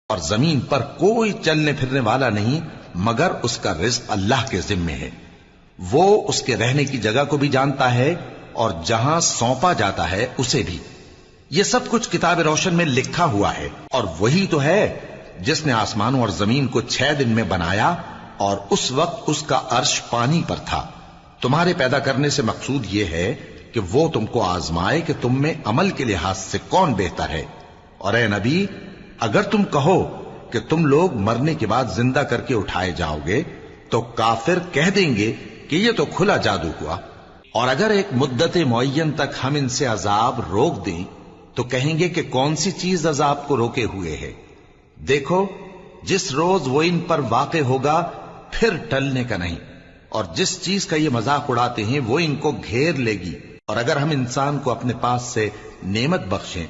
اور زمین پر کوئی چلنے پھرنے والا نہیں مگر اس کا رزق اللہ کے ذمے ہے. وہ اس کے رہنے کی جگہ کو بھی جانتا ہے اور جہاں سونپا جاتا ہے اسے بھی. یہ سب کچھ کتاب روشن میں لکھا ہوا ہے. اور وہی تو ہے جس نے آسمانوں اور زمین کو 6 دن میں بنایا اور اس وقت اس کا عرش پانی پر تھا. تمہارے پیدا کرنے سے مقصود یہ ہے کہ وہ تم کو آزمائے کہ تم میں عمل کے لحاظ سے کون بہتر ہے. اور اے نبی، اگر تم کہو کہ تم لوگ مرنے کے بعد زندہ کر کے اٹھائے جاؤ گے تو کافر کہہ دیں گے کہ یہ تو کھلا جادو ہوا. اور اگر ایک مدت معین تک ہم ان سے عذاب روک دیں تو کہیں گے کہ کون سی چیز عذاب کو روکے ہوئے ہے. دیکھو، جس روز وہ ان پر واقع ہوگا پھر ٹلنے کا نہیں. اور جس چیز کا یہ مذاق اڑاتے ہیں وہ ان کو گھیر لے گی. اور اگر ہم انسان کو اپنے پاس سے نعمت بخشیں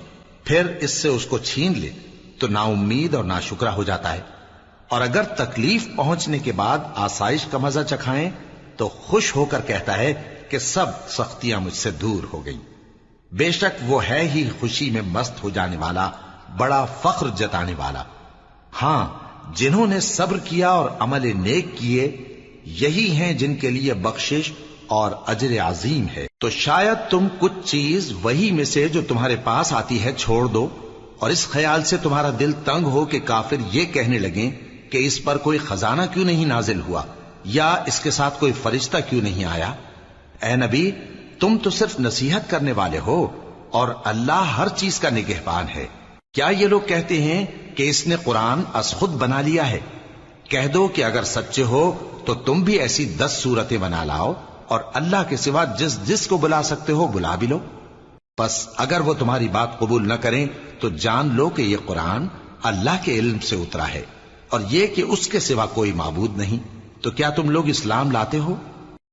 پھر اس سے اس کو چھین لے تو نا امید اور ناشکرا ہو جاتا ہے. اور اگر تکلیف پہنچنے کے بعد آسائش کا مزہ چکھائیں تو خوش ہو کر کہتا ہے کہ سب سختیاں مجھ سے دور ہو گئیں. بے شک وہ ہے ہی خوشی میں مست ہو جانے والا، بڑا فخر جتانے والا. ہاں، جنہوں نے صبر کیا اور عمل نیک کیے یہی ہیں جن کے لیے بخشش اور اجر عظیم ہے. تو شاید تم کچھ چیز وہی میں سے جو تمہارے پاس آتی ہے چھوڑ دو اور اس خیال سے تمہارا دل تنگ ہو کہ کافر یہ کہنے لگیں کہ اس پر کوئی خزانہ کیوں نہیں نازل ہوا یا اس کے ساتھ کوئی فرشتہ کیوں نہیں آیا. اے نبی، تم تو صرف نصیحت کرنے والے ہو اور اللہ ہر چیز کا نگہبان ہے. کیا یہ لوگ کہتے ہیں کہ اس نے قرآن از خود بنا لیا ہے؟ کہہ دو کہ اگر سچے ہو تو تم بھی ایسی 10 صورتیں بنا لاؤ اور اللہ کے سوا جس جس کو بلا سکتے ہو بلا بھی لو. بس اگر وہ تمہاری بات قبول نہ کریں تو جان لو کہ یہ قرآن اللہ کے علم سے اترا ہے اور یہ کہ اس کے سوا کوئی معبود نہیں. تو کیا تم لوگ اسلام لاتے ہو؟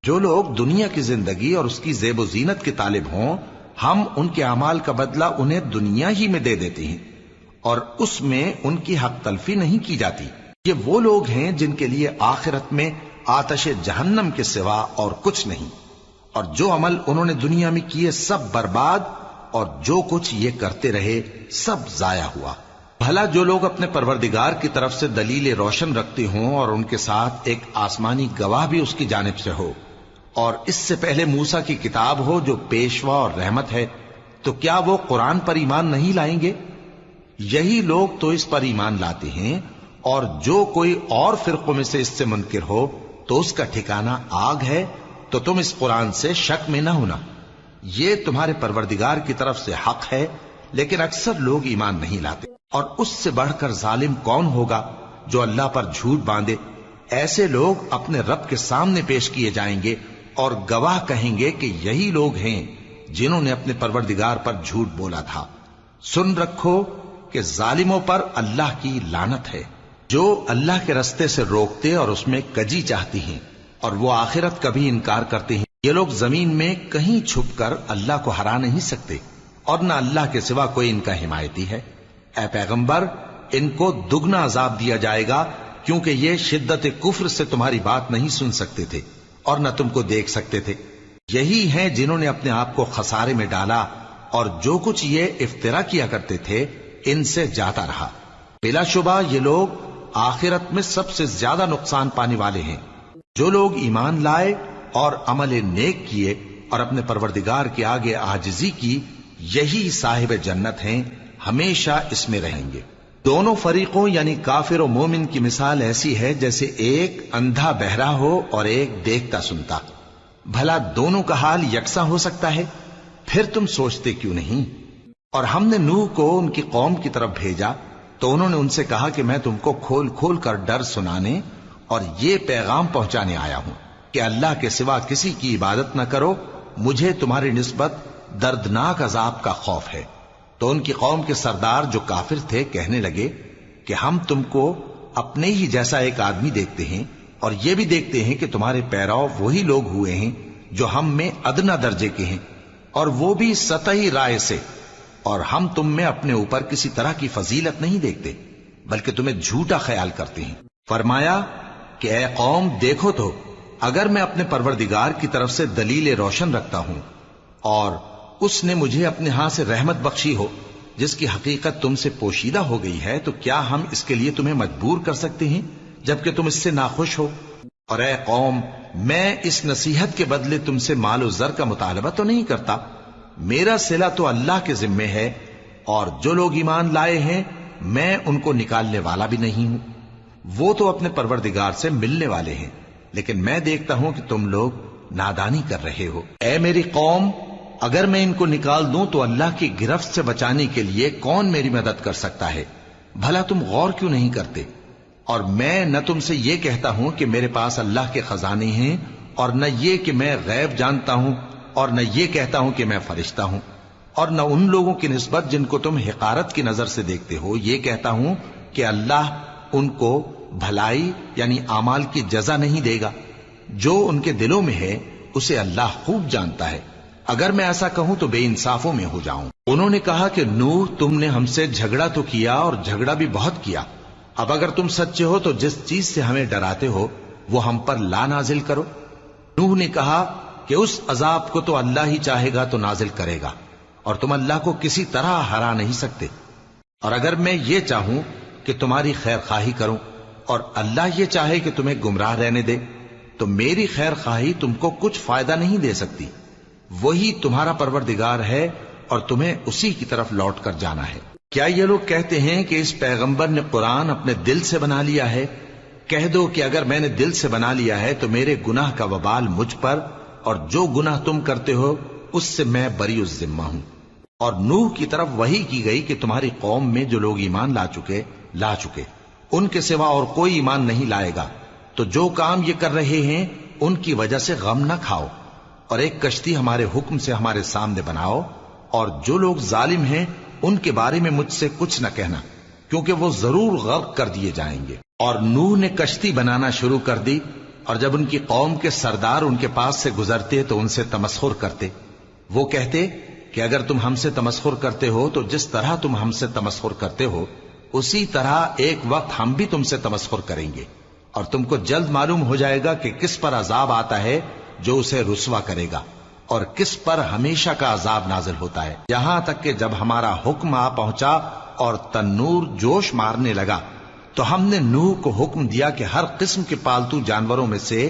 جو لوگ دنیا کی زندگی اور اس کی زیب و زینت کے طالب ہوں ہم ان کے اعمال کا بدلہ انہیں دنیا ہی میں دے دیتے ہیں اور اس میں ان کی حق تلفی نہیں کی جاتی. یہ وہ لوگ ہیں جن کے لیے آخرت میں آتش جہنم کے سوا اور کچھ نہیں، اور جو عمل انہوں نے دنیا میں کیے سب برباد اور جو کچھ یہ کرتے رہے سب ضائع ہوا. بھلا جو لوگ اپنے پروردگار کی طرف سے دلیل روشن رکھتے ہوں اور ان کے ساتھ ایک آسمانی گواہ بھی اس کی جانب سے ہو اور اس سے پہلے موسیٰ کی کتاب ہو جو پیشوا اور رحمت ہے، تو کیا وہ قرآن پر ایمان نہیں لائیں گے؟ یہی لوگ تو اس پر ایمان لاتے ہیں، اور جو کوئی اور فرقوں میں سے اس سے منکر ہو تو اس کا ٹھکانہ آگ ہے. تو تم اس قرآن سے شک میں نہ ہونا، یہ تمہارے پروردگار کی طرف سے حق ہے، لیکن اکثر لوگ ایمان نہیں لاتے. اور اس سے بڑھ کر ظالم کون ہوگا جو اللہ پر جھوٹ باندھے؟ ایسے لوگ اپنے رب کے سامنے پیش کیے جائیں گے اور گواہ کہیں گے کہ یہی لوگ ہیں جنہوں نے اپنے پروردگار پر جھوٹ بولا تھا. سن رکھو کہ ظالموں پر اللہ کی لعنت ہے، جو اللہ کے رستے سے روکتے اور اس میں کجی چاہتی ہیں اور وہ آخرت کا بھی انکار کرتے ہیں. یہ لوگ زمین میں کہیں چھپ کر اللہ کو ہرا نہیں سکتے اور نہ اللہ کے سوا کوئی ان کا حمایتی ہے. اے پیغمبر، ان کو دگنا عذاب دیا جائے گا کیونکہ یہ شدت کفر سے تمہاری بات نہیں سن سکتے تھے اور نہ تم کو دیکھ سکتے تھے. یہی ہیں جنہوں نے اپنے آپ کو خسارے میں ڈالا اور جو کچھ یہ افترا کیا کرتے تھے ان سے جاتا رہا. بلا شبہ یہ لوگ آخرت میں سب سے زیادہ نقصان پانے والے ہیں. جو لوگ ایمان لائے اور عمل نیک کیے اور اپنے پروردگار کے آگے عاجزی کی یہی صاحب جنت ہیں، ہمیشہ اس میں رہیں گے. دونوں فریقوں یعنی کافر و مومن کی مثال ایسی ہے جیسے ایک اندھا بہرا ہو اور ایک دیکھتا سنتا. بھلا دونوں کا حال یکساں ہو سکتا ہے؟ پھر تم سوچتے کیوں نہیں؟ اور ہم نے نوح کو ان کی قوم کی طرف بھیجا تو انہوں نے ان سے کہا کہ میں تم کو کھول کھول کر ڈر سنانے اور یہ پیغام پہنچانے آیا ہوں کہ اللہ کے سوا کسی کی عبادت نہ کرو، مجھے تمہاری نسبت دردناک عذاب کا خوف ہے. تو ان کی قوم کے سردار جو کافر تھے کہنے لگے کہ ہم تم کو اپنے ہی جیسا ایک آدمی دیکھتے ہیں اور یہ بھی دیکھتے ہیں کہ تمہارے پیراؤ وہی لوگ ہوئے ہیں جو ہم میں ادنا درجے کے ہیں اور وہ بھی سطحی رائے سے، اور ہم تم میں اپنے اوپر کسی طرح کی فضیلت نہیں دیکھتے بلکہ تمہیں جھوٹا خیال کرتے ہیں. فرمایا کہ اے قوم دیکھو تو اگر میں اپنے پروردگار کی طرف سے دلیل روشن رکھتا ہوں اور اس نے مجھے اپنے ہاں سے رحمت بخشی ہو جس کی حقیقت تم سے پوشیدہ ہو گئی ہے، تو کیا ہم اس کے لیے تمہیں مجبور کر سکتے ہیں جبکہ تم اس سے ناخوش ہو؟ اور اے قوم، میں اس نصیحت کے بدلے تم سے مال و زر کا مطالبہ تو نہیں کرتا، میرا صلہ تو اللہ کے ذمے ہے، اور جو لوگ ایمان لائے ہیں میں ان کو نکالنے والا بھی نہیں ہوں، وہ تو اپنے پروردگار سے ملنے والے ہیں، لیکن میں دیکھتا ہوں کہ تم لوگ نادانی کر رہے ہو۔ اے میری قوم، اگر میں ان کو نکال دوں تو اللہ کی گرفت سے بچانے کے لیے کون میری مدد کر سکتا ہے؟ بھلا تم غور کیوں نہیں کرتے؟ اور میں نہ تم سے یہ کہتا ہوں کہ میرے پاس اللہ کے خزانے ہیں، اور نہ یہ کہ میں غیب جانتا ہوں، اور نہ یہ کہتا ہوں کہ میں فرشتہ ہوں، اور نہ ان لوگوں کی نسبت جن کو تم حقارت کی نظر سے دیکھتے ہو یہ کہتا ہوں کہ اللہ ان کو بھلائی یعنی اعمال کی جزا نہیں دے گا۔ جو ان کے دلوں میں ہے اسے اللہ خوب جانتا ہے، اگر میں ایسا کہوں تو بے انصافوں میں ہو جاؤں۔ انہوں نے کہا کہ نوح، تم نے ہم سے جھگڑا تو کیا اور جھگڑا بھی بہت کیا، اب اگر تم سچے ہو تو جس چیز سے ہمیں ڈراتے ہو وہ ہم پر لا نازل کرو۔ نوح نے کہا کہ اس عذاب کو تو اللہ ہی چاہے گا تو نازل کرے گا، اور تم اللہ کو کسی طرح ہرا نہیں سکتے، اور اگر میں یہ چاہوں کہ تمہاری خیر خواہی کروں اور اللہ یہ چاہے کہ تمہیں گمراہ رہنے دے تو میری خیر خواہی تم کو کچھ فائدہ نہیں دے سکتی، وہی تمہارا پروردگار ہے اور تمہیں اسی کی طرف لوٹ کر جانا ہے۔ کیا یہ لوگ کہتے ہیں کہ اس پیغمبر نے قرآن اپنے دل سے بنا لیا ہے؟ کہہ دو کہ اگر میں نے دل سے بنا لیا ہے تو میرے گناہ کا وبال مجھ پر، اور جو گناہ تم کرتے ہو اس سے میں بری الذمہ ہوں۔ اور نوح کی طرف وحی کی گئی کہ تمہاری قوم میں جو لوگ ایمان لا چکے ان کے سوا اور کوئی ایمان نہیں لائے گا، تو جو کام یہ کر رہے ہیں ان کی وجہ سے غم نہ کھاؤ، اور ایک کشتی ہمارے حکم سے ہمارے سامنے بناؤ، اور جو لوگ ظالم ہیں ان کے بارے میں مجھ سے کچھ نہ کہنا، کیونکہ وہ ضرور غرق کر دیے جائیں گے۔ اور نوح نے کشتی بنانا شروع کر دی، اور جب ان کی قوم کے سردار ان کے پاس سے گزرتے تو ان سے تمسخر کرتے، وہ کہتے کہ اگر تم ہم سے تمسخر کرتے ہو تو جس طرح تم ہم سے تمسخر کرتے ہو اسی طرح ایک وقت ہم بھی تم سے تمسخر کریں گے، اور تم کو جلد معلوم ہو جائے گا کہ کس پر عذاب آتا ہے جو اسے رسوا کرے گا، اور کس پر ہمیشہ کا عذاب نازل ہوتا ہے، یہاں تک کہ جب ہمارا حکم آ پہنچا اور تنور جوش مارنے لگا تو ہم نے نوح کو حکم دیا کہ ہر قسم کے پالتو جانوروں میں سے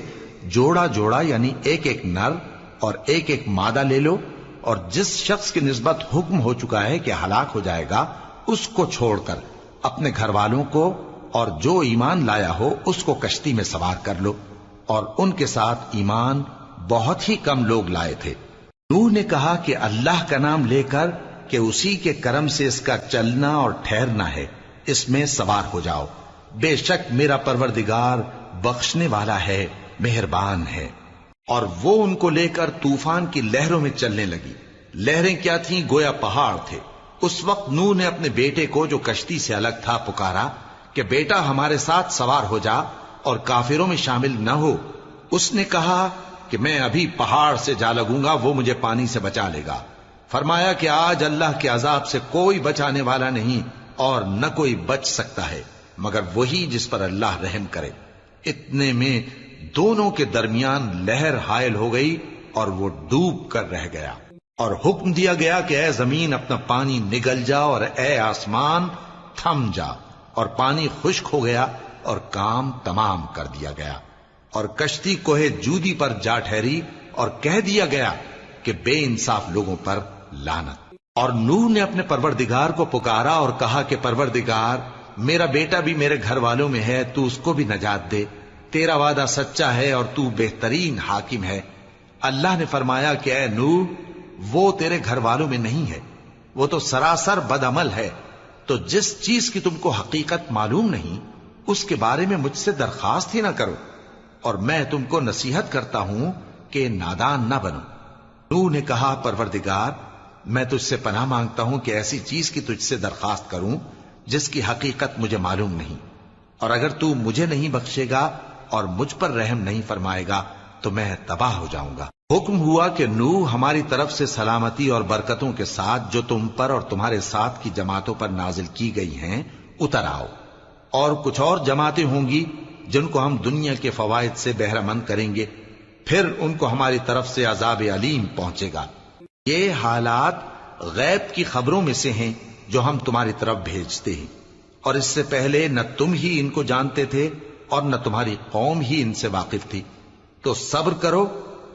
جوڑا جوڑا یعنی ایک ایک نر اور ایک ایک مادہ لے لو، اور جس شخص کی نسبت حکم ہو چکا ہے کہ ہلاک ہو جائے گا اس کو چھوڑ کر اپنے گھر والوں کو اور جو ایمان لایا ہو اس کو کشتی میں سوار کر لو، اور ان کے ساتھ ایمان بہت ہی کم لوگ لائے تھے۔ نوح نے کہا کہ اللہ کا نام لے کر کہ اسی کے کرم سے اس کا چلنا اور ٹھہرنا ہے، اس میں سوار ہو جاؤ، بے شک میرا پروردگار بخشنے والا ہے، مہربان ہے۔ اور وہ ان کو لے کر طوفان کی لہروں میں چلنے لگی، لہریں کیا تھیں گویا پہاڑ تھے۔ اس وقت نوح نے اپنے بیٹے کو جو کشتی سے الگ تھا پکارا کہ بیٹا ہمارے ساتھ سوار ہو جا اور کافروں میں شامل نہ ہو۔ اس نے کہا کہ میں ابھی پہاڑ سے جا لگوں گا، وہ مجھے پانی سے بچا لے گا۔ فرمایا کہ آج اللہ کے عذاب سے کوئی بچانے والا نہیں اور نہ کوئی بچ سکتا ہے مگر وہی جس پر اللہ رحم کرے۔ اتنے میں دونوں کے درمیان لہر حائل ہو گئی اور وہ ڈوب کر رہ گیا، اور حکم دیا گیا کہ اے زمین اپنا پانی نگل جا اور اے آسمان تھم جا، اور پانی خشک ہو گیا اور کام تمام کر دیا گیا، اور کشتی کوہ جودی پر جا ٹھہری، اور کہہ دیا گیا کہ بے انصاف لوگوں پر لعنت۔ اور نوح نے اپنے پروردگار کو پکارا اور کہا کہ پروردگار، میرا بیٹا بھی میرے گھر والوں میں ہے، تو اس کو بھی نجات دے، تیرا وعدہ سچا ہے اور تو بہترین حاکم ہے۔ اللہ نے فرمایا کہ اے نوح، وہ تیرے گھر والوں میں نہیں ہے، وہ تو سراسر بد عمل ہے، تو جس چیز کی تم کو حقیقت معلوم نہیں اس کے بارے میں مجھ سے درخواست ہی نہ کرو، اور میں تم کو نصیحت کرتا ہوں کہ نادان نہ بنو۔ نوح نے کہا پروردگار، میں تجھ سے پناہ مانگتا ہوں کہ ایسی چیز کی تجھ سے درخواست کروں جس کی حقیقت مجھے معلوم نہیں، اور اگر تو مجھے نہیں بخشے گا اور مجھ پر رحم نہیں فرمائے گا تو میں تباہ ہو جاؤں گا۔ حکم ہوا کہ نوح ہماری طرف سے سلامتی اور برکتوں کے ساتھ جو تم پر اور تمہارے ساتھ کی جماعتوں پر نازل کی گئی ہیں اتر آؤ، اور کچھ اور جماعتیں ہوں گی جن کو ہم دنیا کے فوائد سے بہرہ مند کریں گے، پھر ان کو ہماری طرف سے عذاب علیم پہنچے گا۔ یہ حالات غیب کی خبروں میں سے ہیں جو ہم تمہاری طرف بھیجتے ہیں، اور اس سے پہلے نہ تم ہی ان کو جانتے تھے اور نہ تمہاری قوم ہی ان سے واقف تھی، تو صبر کرو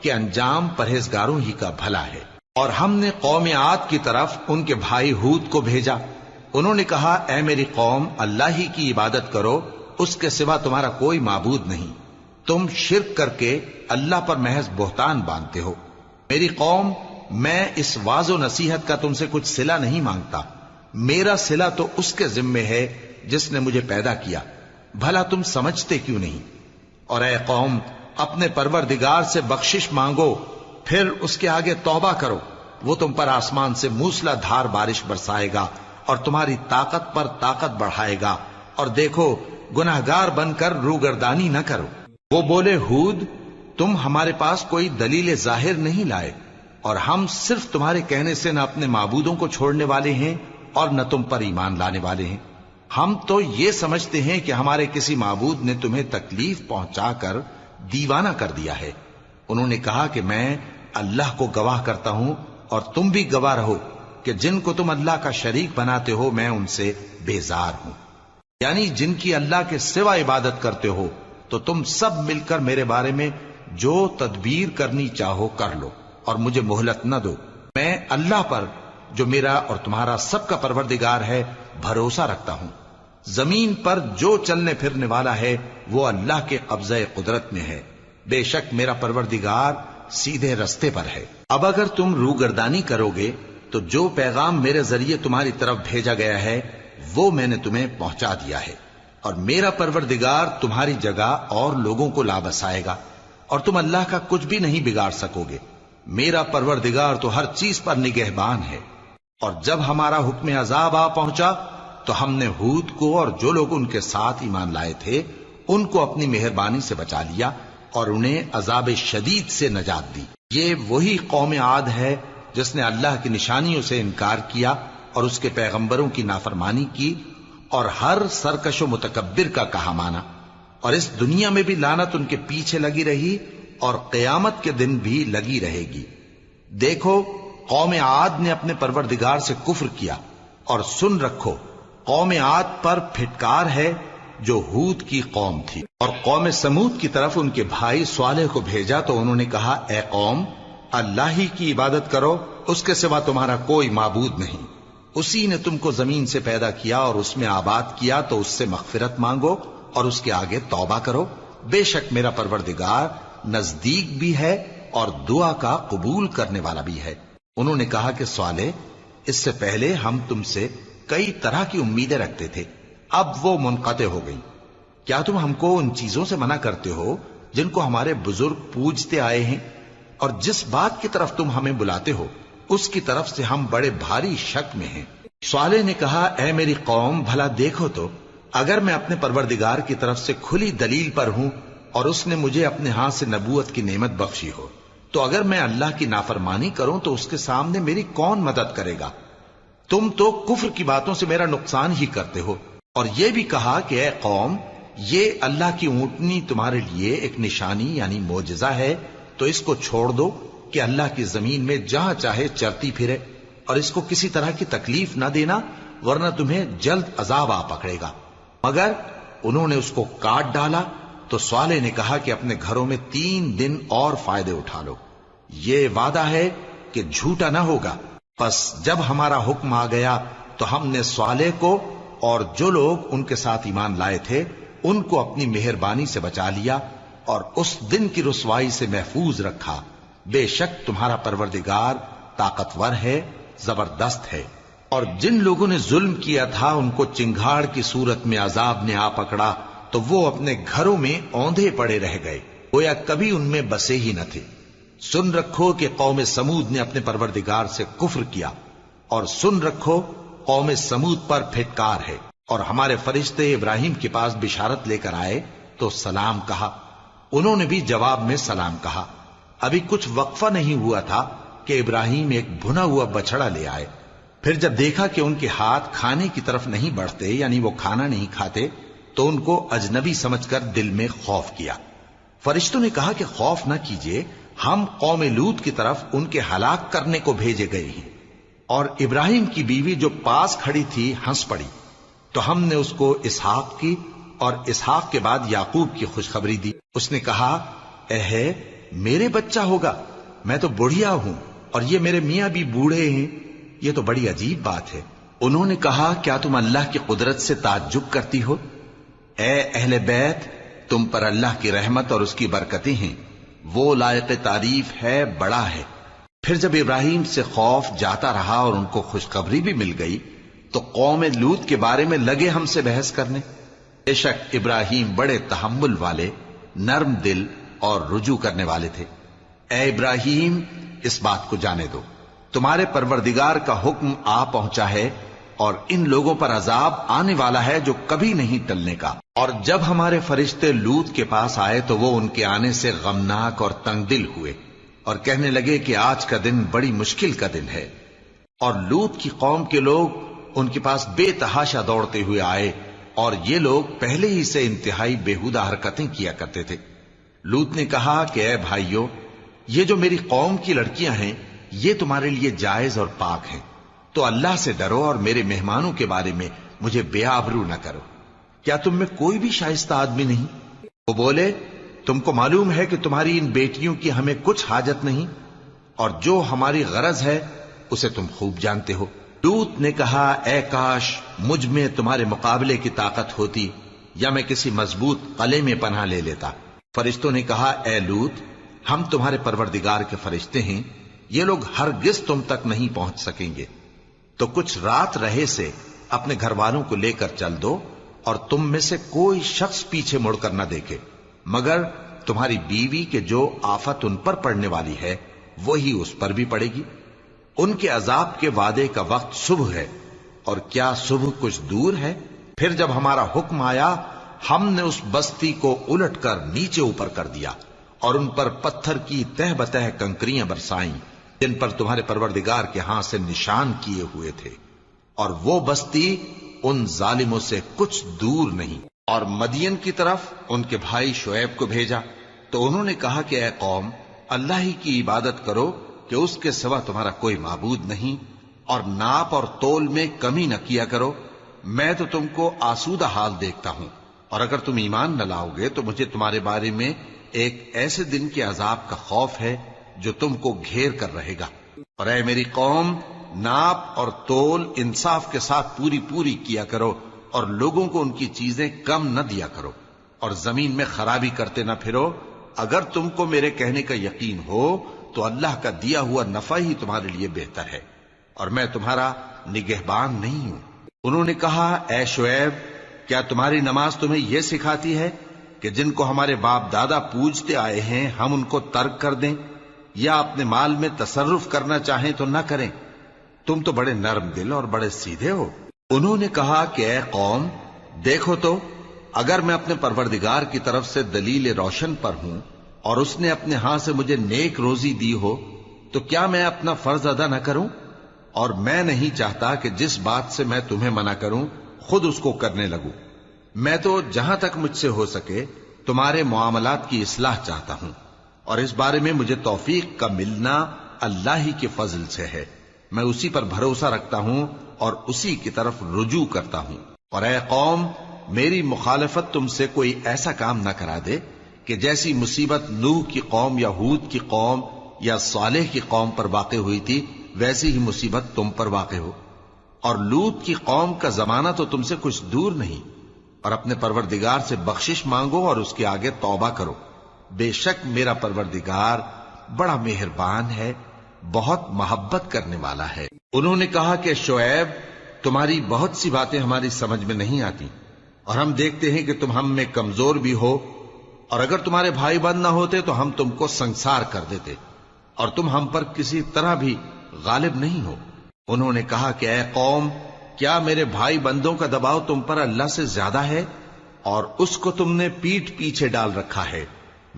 کہ انجام پرہیزگاروں ہی کا بھلا ہے۔ اور ہم نے قوم عاد کی طرف ان کے بھائی ہود کو بھیجا۔ انہوں نے کہا، اے میری قوم، اللہ ہی کی عبادت کرو، اس کے سوا تمہارا کوئی معبود نہیں۔ تم شرک کر کے اللہ پر محض بہتان باندھتے ہو۔ میری قوم، میں اس واعظ و نصیحت کا تم سے کچھ صلہ نہیں مانگتا، میرا صلہ تو اس کے ذمے ہے جس نے مجھے پیدا کیا، بھلا تم سمجھتے کیوں نہیں؟ اور اے قوم، اپنے پروردگار سے بخشش مانگو، پھر اس کے آگے توبہ کرو، وہ تم پر آسمان سے موسلا دھار بارش برسائے گا اور تمہاری طاقت پر طاقت بڑھائے گا، اور دیکھو گناہگار بن کر روگردانی نہ کرو۔ وہ بولے، ہود، تم ہمارے پاس کوئی دلیل ظاہر نہیں لائے، اور ہم صرف تمہارے کہنے سے نہ اپنے معبودوں کو چھوڑنے والے ہیں اور نہ تم پر ایمان لانے والے ہیں۔ ہم تو یہ سمجھتے ہیں کہ ہمارے کسی معبود نے تمہیں تکلیف پہنچا کر دیوانہ کر دیا ہے۔ انہوں نے کہا کہ میں اللہ کو گواہ کرتا ہوں اور تم بھی گواہ رہو کہ جن کو تم اللہ کا شریک بناتے ہو میں ان سے بیزار ہوں، یعنی جن کی اللہ کے سوا عبادت کرتے ہو، تو تم سب مل کر میرے بارے میں جو تدبیر کرنی چاہو کر لو اور مجھے مہلت نہ دو۔ میں اللہ پر، جو میرا اور تمہارا سب کا پروردگار ہے، بھروسہ رکھتا ہوں۔ زمین پر جو چلنے پھرنے والا ہے وہ اللہ کے قبضہ قدرت میں ہے، بے شک میرا پروردگار سیدھے رستے پر ہے۔ اب اگر تم روگردانی کرو گے تو جو پیغام میرے ذریعے تمہاری طرف بھیجا گیا ہے وہ میں نے تمہیں پہنچا دیا ہے، اور میرا پروردگار تمہاری جگہ اور لوگوں کو لا بسائے گا، اور تم اللہ کا کچھ بھی نہیں بگاڑ سکو گے۔ میرا پروردگار تو ہر چیز پر نگہبان ہے۔ اور جب ہمارا حکم عذاب آ پہنچا تو ہم نے ہود کو اور جو لوگ ان کے ساتھ ایمان لائے تھے ان کو اپنی مہربانی سے بچا لیا اور انہیں عذاب شدید سے نجات دی۔ یہ وہی قوم عاد ہے جس نے اللہ کی نشانیوں سے انکار کیا اور اس کے پیغمبروں کی نافرمانی کی اور ہر سرکش و متکبر کا کہا مانا، اور اس دنیا میں بھی لعنت ان کے پیچھے لگی رہی اور قیامت کے دن بھی لگی رہے گی۔ دیکھو، قوم عاد نے اپنے پروردگار سے کفر کیا، اور سن رکھو، قوم عاد پر پھٹکار ہے جو ہود کی قوم تھی۔ اور قوم سمود کی طرف ان کے بھائی صالح کو بھیجا تو انہوں نے کہا، اے قوم، اللہ ہی کی عبادت کرو، اس کے سوا تمہارا کوئی معبود نہیں۔ اسی نے تم کو زمین سے پیدا کیا اور اس میں آباد کیا، تو اس سے مغفرت مانگو اور اس کے آگے توبہ کرو، بے شک میرا پروردگار نزدیک بھی ہے اور دعا کا قبول کرنے والا بھی ہے۔ انہوں نے کہا کہ صالح، اس سے پہلے ہم تم سے کئی طرح کی امیدیں رکھتے تھے، اب وہ منقطع ہو گئی۔ کیا تم ہم کو ان چیزوں سے منع کرتے ہو جن کو ہمارے بزرگ پوجتے آئے ہیں؟ اور جس بات کی طرف تم ہمیں بلاتے ہو اس کی طرف سے ہم بڑے بھاری شک میں ہیں۔ صالح نے کہا، اے میری قوم، بھلا دیکھو تو، اگر میں اپنے پروردگار کی طرف سے کھلی دلیل پر ہوں اور اس نے مجھے اپنے ہاتھ سے نبوت کی نعمت بخشی ہو، تو اگر میں اللہ کی نافرمانی کروں تو اس کے سامنے میری کون مدد کرے گا؟ تم تو کفر کی باتوں سے میرا نقصان ہی کرتے ہو۔ اور یہ بھی کہا کہ اے قوم، یہ اللہ کی اونٹنی تمہارے لیے ایک نشانی یعنی معجزہ ہے، تو اس کو چھوڑ دو کہ اللہ کی زمین میں جہاں چاہے چرتی پھرے، اور اس کو کسی طرح کی تکلیف نہ دینا، ورنہ تمہیں جلد عذاب آ پکڑے گا۔ مگر انہوں نے اس کو کاٹ ڈالا تو صالح نے کہا کہ اپنے گھروں میں 3 دن اور فائدے اٹھا لو، یہ وعدہ ہے کہ جھوٹا نہ ہوگا۔ پس جب ہمارا حکم آ گیا تو ہم نے صالح کو اور جو لوگ ان کے ساتھ ایمان لائے تھے ان کو اپنی مہربانی سے بچا لیا اور اس دن کی رسوائی سے محفوظ رکھا، بے شک تمہارا پروردگار طاقتور ہے، زبردست ہے۔ اور جن لوگوں نے ظلم کیا تھا ان کو چنگھاڑ کی صورت میں عذاب نے آ پکڑا تو وہ اپنے گھروں میں اوندھے پڑے رہ گئے، گویا کبھی ان میں بسے ہی نہ تھے۔ سن رکھو کہ قوم سمود نے اپنے پروردگار سے کفر کیا، اور سن رکھو قوم سمود پر پھٹکار ہے۔ اور ہمارے فرشتے ابراہیم کے پاس بشارت لے کر آئے تو سلام کہا، انہوں نے بھی جواب میں سلام کہا۔ ابھی کچھ وقفہ نہیں ہوا تھا کہ ابراہیم ایک بھنا ہوا بچڑا لے آئے۔ پھر جب دیکھا کہ ان کے ہاتھ کھانے کی طرف نہیں بڑھتے، یعنی وہ کھانا نہیں کھاتے، تو ان کو اجنبی سمجھ کر دل میں خوف کیا۔ فرشتوں نے کہا کہ خوف نہ کیجیے، ہم قوم لوط کی طرف ان کے ہلاک کرنے کو بھیجے گئے ہیں۔ اور ابراہیم کی بیوی جو پاس کھڑی تھی ہنس پڑی، تو ہم نے اس کو اسحاق کی اور اسحاق کے بعد یعقوب کی خوشخبری دی۔ اس نے کہا اے میرے بچہ ہوگا، میں تو بڑھیا ہوں اور یہ میرے میاں بھی بوڑھے ہیں، یہ تو بڑی عجیب بات ہے۔ انہوں نے کہا کیا تم اللہ کی قدرت سے تعجب کرتی ہو؟ اے اہل بیت، تم پر اللہ کی رحمت اور اس کی برکتیں ہیں، وہ لائق تعریف ہے، بڑا ہے۔ پھر جب ابراہیم سے خوف جاتا رہا اور ان کو خوشخبری بھی مل گئی تو قوم لوط کے بارے میں لگے ہم سے بحث کرنے۔ بے شک ابراہیم بڑے تحمل والے، نرم دل اور رجوع کرنے والے تھے۔ اے ابراہیم، اس بات کو جانے دو، تمہارے پروردگار کا حکم آ پہنچا ہے اور ان لوگوں پر عذاب آنے والا ہے جو کبھی نہیں ٹلنے کا۔ اور جب ہمارے فرشتے لوط کے پاس آئے تو وہ ان کے آنے سے غمناک اور تنگ دل ہوئے اور کہنے لگے کہ آج کا دن بڑی مشکل کا دن ہے۔ اور لوط کی قوم کے لوگ ان کے پاس بے تحاشا دوڑتے ہوئے آئے اور یہ لوگ پہلے ہی سے انتہائی بےہودہ حرکتیں کیا کرتے تھے۔ لوط نے کہا کہ اے بھائیو، یہ جو میری قوم کی لڑکیاں ہیں یہ تمہارے لیے جائز اور پاک ہیں، تو اللہ سے ڈرو اور میرے مہمانوں کے بارے میں مجھے بے آبرو نہ کرو۔ کیا تم میں کوئی بھی شائستہ آدمی نہیں؟ وہ بولے تم کو معلوم ہے کہ تمہاری ان بیٹیوں کی ہمیں کچھ حاجت نہیں، اور جو ہماری غرض ہے اسے تم خوب جانتے ہو۔ لوط نے کہا اے کاش مجھ میں تمہارے مقابلے کی طاقت ہوتی یا میں کسی مضبوط قلعے میں پناہ لے لیتا۔ فرشتوں نے کہا اے لوط، ہم تمہارے پروردگار کے فرشتے ہیں، یہ لوگ ہرگز تم تک نہیں پہنچ سکیں گے، تو کچھ رات رہے سے اپنے گھر والوں کو لے کر چل دو اور تم میں سے کوئی شخص پیچھے مڑ کر نہ دیکھے مگر تمہاری بیوی کے جو آفت ان پر پڑنے والی ہے وہی اس پر بھی پڑے گی۔ ان کے عذاب کے وعدے کا وقت صبح ہے، اور کیا صبح کچھ دور ہے؟ پھر جب ہمارا حکم آیا ہم نے اس بستی کو الٹ کر نیچے اوپر کر دیا اور ان پر پتھر کی تہ بتہ کنکریاں برسائیں جن پر تمہارے پروردگار کے ہاں سے نشان کیے ہوئے تھے، اور وہ بستی ان ظالموں سے کچھ دور نہیں۔ اور مدین کی طرف ان کے بھائی شعیب کو بھیجا تو انہوں نے کہا کہ اے قوم، اللہ ہی کی عبادت کرو کہ اس کے سوا تمہارا کوئی معبود نہیں، اور ناپ اور تول میں کمی نہ کیا کرو، میں تو تم کو آسودہ حال دیکھتا ہوں، اور اگر تم ایمان نہ لاؤ گے تو مجھے تمہارے بارے میں ایک ایسے دن کے عذاب کا خوف ہے جو تم کو گھیر کر رہے گا۔ اور اے میری قوم، ناپ اور تول انصاف کے ساتھ پوری پوری کیا کرو، اور لوگوں کو ان کی چیزیں کم نہ دیا کرو، اور زمین میں خرابی کرتے نہ پھرو۔ اگر تم کو میرے کہنے کا یقین ہو تو اللہ کا دیا ہوا نفع ہی تمہارے لیے بہتر ہے، اور میں تمہارا نگہبان نہیں ہوں۔ انہوں نے کہا اے شعیب، کیا تمہاری نماز تمہیں یہ سکھاتی ہے کہ جن کو ہمارے باپ دادا پوجتے آئے ہیں ہم ان کو ترک کر دیں، یا اپنے مال میں تصرف کرنا چاہیں تو نہ کریں؟ تم تو بڑے نرم دل اور بڑے سیدھے ہو۔ انہوں نے کہا کہ اے قوم، دیکھو تو اگر میں اپنے پروردگار کی طرف سے دلیل روشن پر ہوں اور اس نے اپنے ہاں سے مجھے نیک روزی دی ہو تو کیا میں اپنا فرض ادا نہ کروں؟ اور میں نہیں چاہتا کہ جس بات سے میں تمہیں منع کروں خود اس کو کرنے لگوں۔ میں تو جہاں تک مجھ سے ہو سکے تمہارے معاملات کی اصلاح چاہتا ہوں، اور اس بارے میں مجھے توفیق کا ملنا اللہ ہی کے فضل سے ہے۔ میں اسی پر بھروسہ رکھتا ہوں اور اسی کی طرف رجوع کرتا ہوں۔ اور اے قوم، میری مخالفت تم سے کوئی ایسا کام نہ کرا دے کہ جیسی مصیبت نوح کی قوم یا ہود کی قوم یا صالح کی قوم پر واقع ہوئی تھی ویسی ہی مصیبت تم پر واقع ہو۔ اور لوط کی قوم کا زمانہ تو تم سے کچھ دور نہیں، اور اپنے پروردگار سے بخشش مانگو اور اس کے آگے توبہ کرو، بے شک میرا پروردگار بڑا مہربان ہے، بہت محبت کرنے والا ہے۔ انہوں نے کہا کہ شعیب، تمہاری بہت سی باتیں ہماری سمجھ میں نہیں آتی، اور ہم دیکھتے ہیں کہ تم ہم میں کمزور بھی ہو، اور اگر تمہارے بھائی بند نہ ہوتے تو ہم تم کو سنسار کر دیتے، اور تم ہم پر کسی طرح بھی غالب نہیں ہو۔ انہوں نے کہا کہ اے قوم، کیا میرے بھائی بندوں کا دباؤ تم پر اللہ سے زیادہ ہے؟ اور اس کو تم نے پیٹھ پیچھے ڈال رکھا ہے۔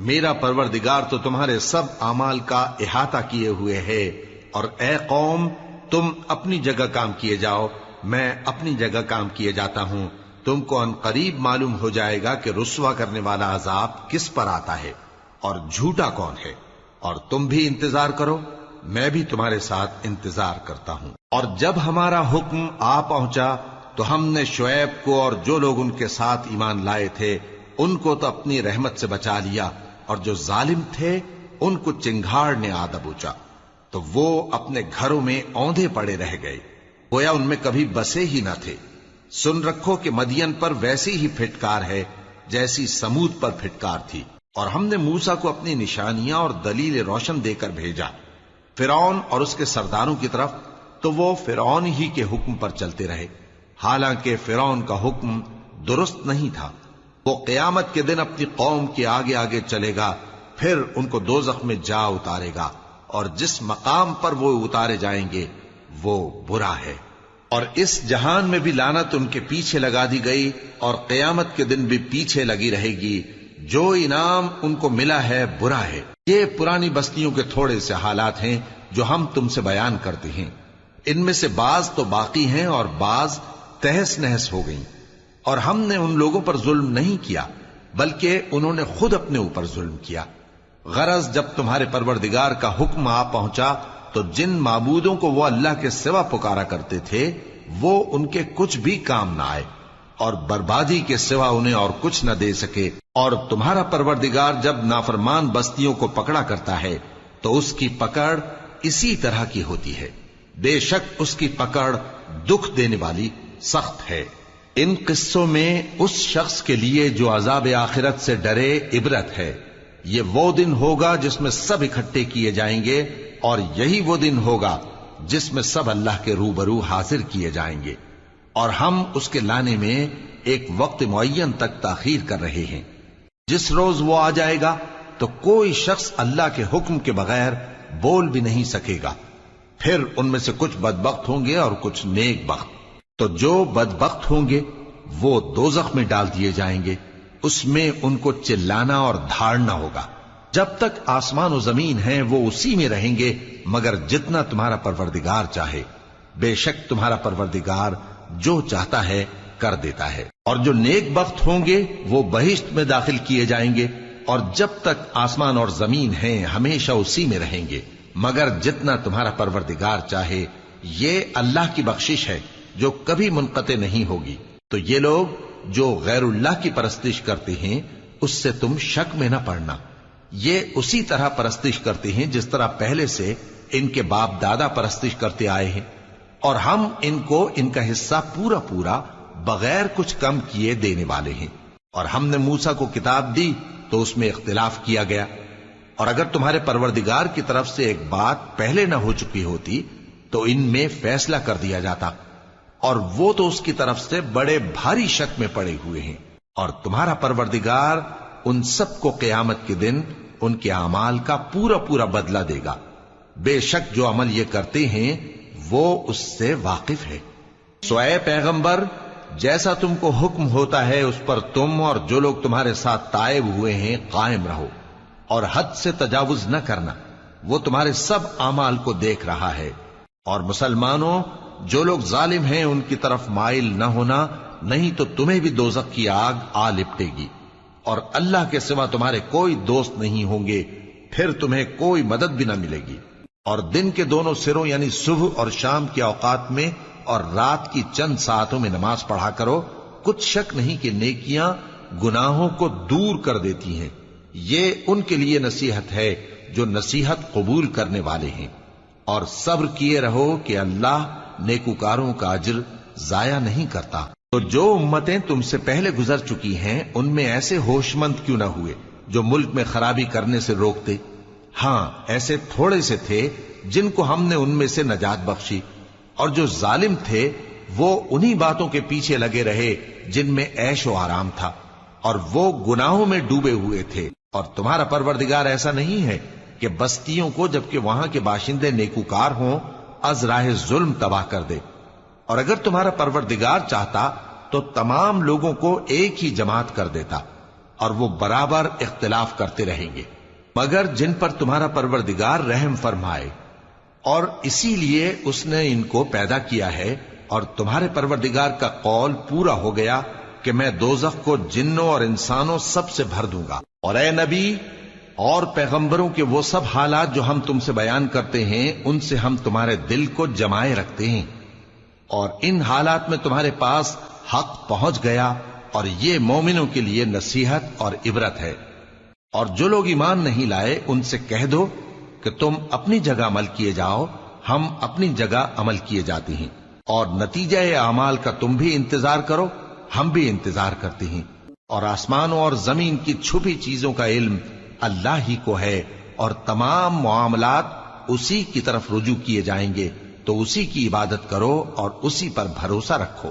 میرا پروردگار تو تمہارے سب اعمال کا احاطہ کیے ہوئے ہے۔ اور اے قوم، تم اپنی جگہ کام کیے جاؤ، میں اپنی جگہ کام کیے جاتا ہوں۔ تم کو ان قریب معلوم ہو جائے گا کہ رسوا کرنے والا عذاب کس پر آتا ہے اور جھوٹا کون ہے، اور تم بھی انتظار کرو میں بھی تمہارے ساتھ انتظار کرتا ہوں۔ اور جب ہمارا حکم آ پہنچا تو ہم نے شعیب کو اور جو لوگ ان کے ساتھ ایمان لائے تھے ان کو تو اپنی رحمت سے بچا لیا، اور جو ظالم تھے ان کو چنگھاڑ نے آ دبوچا، تو وہ اپنے گھروں میں اوندھے پڑے رہ گئے، گویا ان میں کبھی بسے ہی نہ تھے۔ سن رکھو کہ مدین پر ویسی ہی پھٹکار ہے جیسی سمود پر پھٹکار تھی، اور ہم نے موسیٰ کو اپنی نشانیاں اور دلیل روشن دے کر بھیجا فرعون اور اس کے سرداروں کی طرف، تو وہ فرعون ہی کے حکم پر چلتے رہے، حالانکہ فرعون کا حکم درست نہیں تھا۔ وہ قیامت کے دن اپنی قوم کے آگے آگے چلے گا، پھر ان کو دوزخ میں جا اتارے گا، اور جس مقام پر وہ اتارے جائیں گے وہ برا ہے۔ اور اس جہان میں بھی لعنت ان کے پیچھے لگا دی گئی، اور قیامت کے دن بھی پیچھے لگی رہے گی۔ جو انعام ان کو ملا ہے برا ہے۔ یہ پرانی بستیوں کے تھوڑے سے حالات ہیں جو ہم تم سے بیان کرتے ہیں، ان میں سے بعض تو باقی ہیں اور بعض تہس نہس ہو گئیں۔ اور ہم نے ان لوگوں پر ظلم نہیں کیا بلکہ انہوں نے خود اپنے اوپر ظلم کیا۔ غرض جب تمہارے پروردگار کا حکم آ پہنچا تو جن معبودوں کو وہ اللہ کے سوا پکارا کرتے تھے وہ ان کے کچھ بھی کام نہ آئے، اور بربادی کے سوا انہیں اور کچھ نہ دے سکے۔ اور تمہارا پروردگار جب نافرمان بستیوں کو پکڑا کرتا ہے تو اس کی پکڑ اسی طرح کی ہوتی ہے، بے شک اس کی پکڑ دکھ دینے والی سخت ہے۔ ان قصوں میں اس شخص کے لیے جو عذاب آخرت سے ڈرے عبرت ہے۔ یہ وہ دن ہوگا جس میں سب اکٹھے کیے جائیں گے، اور یہی وہ دن ہوگا جس میں سب اللہ کے روبرو حاضر کیے جائیں گے، اور ہم اس کے لانے میں ایک وقت معین تک تاخیر کر رہے ہیں۔ جس روز وہ آ جائے گا تو کوئی شخص اللہ کے حکم کے بغیر بول بھی نہیں سکے گا۔ پھر ان میں سے کچھ بدبخت ہوں گے اور کچھ نیک بخت۔ تو جو بدبخت ہوں گے وہ دوزخ میں ڈال دیے جائیں گے، اس میں ان کو چلانا اور دھاڑنا ہوگا۔ جب تک آسمان و زمین ہیں وہ اسی میں رہیں گے مگر جتنا تمہارا پروردگار چاہے، بے شک تمہارا پروردگار جو چاہتا ہے کر دیتا ہے۔ اور جو نیک بخت ہوں گے وہ بہشت میں داخل کیے جائیں گے، اور جب تک آسمان اور زمین ہیں ہمیشہ اسی میں رہیں گے مگر جتنا تمہارا پروردگار چاہے۔ یہ اللہ کی بخشش ہے جو کبھی منقطع نہیں ہوگی۔ تو یہ لوگ جو غیر اللہ کی پرستش کرتے ہیں اس سے تم شک میں نہ پڑنا، یہ اسی طرح پرستش کرتے ہیں جس طرح پہلے سے ان کے باپ دادا پرستش کرتے آئے ہیں، اور ہم ان کو ان کا حصہ پورا پورا بغیر کچھ کم کیے دینے والے ہیں۔ اور ہم نے موسیٰ کو کتاب دی تو اس میں اختلاف کیا گیا، اور اگر تمہارے پروردگار کی طرف سے ایک بات پہلے نہ ہو چکی ہوتی تو ان میں فیصلہ کر دیا جاتا، اور وہ تو اس کی طرف سے بڑے بھاری شک میں پڑے ہوئے ہیں۔ اور تمہارا پروردگار ان سب کو قیامت کے دن ان کے اعمال کا پورا پورا بدلہ دے گا، بے شک جو عمل یہ کرتے ہیں وہ اس سے واقف ہے۔ سو اے پیغمبر، جیسا تم کو حکم ہوتا ہے اس پر تم اور جو لوگ تمہارے ساتھ تائب ہوئے ہیں قائم رہو، اور حد سے تجاوز نہ کرنا، وہ تمہارے سب اعمال کو دیکھ رہا ہے۔ اور مسلمانوں، جو لوگ ظالم ہیں ان کی طرف مائل نہ ہونا، نہیں تو تمہیں بھی دوزخ کی آگ آ لپٹے گی، اور اللہ کے سوا تمہارے کوئی دوست نہیں ہوں گے، پھر تمہیں کوئی مدد بھی نہ ملے گی۔ اور دن کے دونوں سروں یعنی صبح اور شام کے اوقات میں اور رات کی چند ساعتوں میں نماز پڑھا کرو، کچھ شک نہیں کہ نیکیاں گناہوں کو دور کر دیتی ہیں۔ یہ ان کے لیے نصیحت ہے جو نصیحت قبول کرنے والے ہیں۔ اور صبر کیے رہو کہ اللہ نیکوکاروں کا اجر ضائع نہیں کرتا۔ تو جو امتیں تم سے پہلے گزر چکی ہیں ان میں ایسے ہوش مند کیوں نہ ہوئے جو ملک میں خرابی کرنے سے روکتے؟ ہاں، ایسے تھوڑے سے تھے جن کو ہم نے ان میں سے نجات بخشی، اور جو ظالم تھے وہ انہی باتوں کے پیچھے لگے رہے جن میں عیش و آرام تھا، اور وہ گناہوں میں ڈوبے ہوئے تھے۔ اور تمہارا پروردگار ایسا نہیں ہے کہ بستیوں کو جبکہ وہاں کے باشندے نیکوکار ہوں از راہ ظلم تباہ کر دے۔ اور اگر تمہارا پروردگار چاہتا تو تمام لوگوں کو ایک ہی جماعت کر دیتا، اور وہ برابر اختلاف کرتے رہیں گے، مگر جن پر تمہارا پروردگار رحم فرمائے، اور اسی لیے اس نے ان کو پیدا کیا ہے۔ اور تمہارے پروردگار کا قول پورا ہو گیا کہ میں دوزخ کو جنوں اور انسانوں سب سے بھر دوں گا۔ اور اے نبی، اور پیغمبروں کے وہ سب حالات جو ہم تم سے بیان کرتے ہیں ان سے ہم تمہارے دل کو جمائے رکھتے ہیں، اور ان حالات میں تمہارے پاس حق پہنچ گیا، اور یہ مومنوں کے لیے نصیحت اور عبرت ہے۔ اور جو لوگ ایمان نہیں لائے ان سے کہہ دو کہ تم اپنی جگہ عمل کیے جاؤ، ہم اپنی جگہ عمل کیے جاتے ہیں، اور نتیجہ اعمال کا تم بھی انتظار کرو، ہم بھی انتظار کرتے ہیں۔ اور آسمانوں اور زمین کی چھپی چیزوں کا علم اللہ ہی کو ہے، اور تمام معاملات اسی کی طرف رجوع کیے جائیں گے، تو اسی کی عبادت کرو اور اسی پر بھروسہ رکھو۔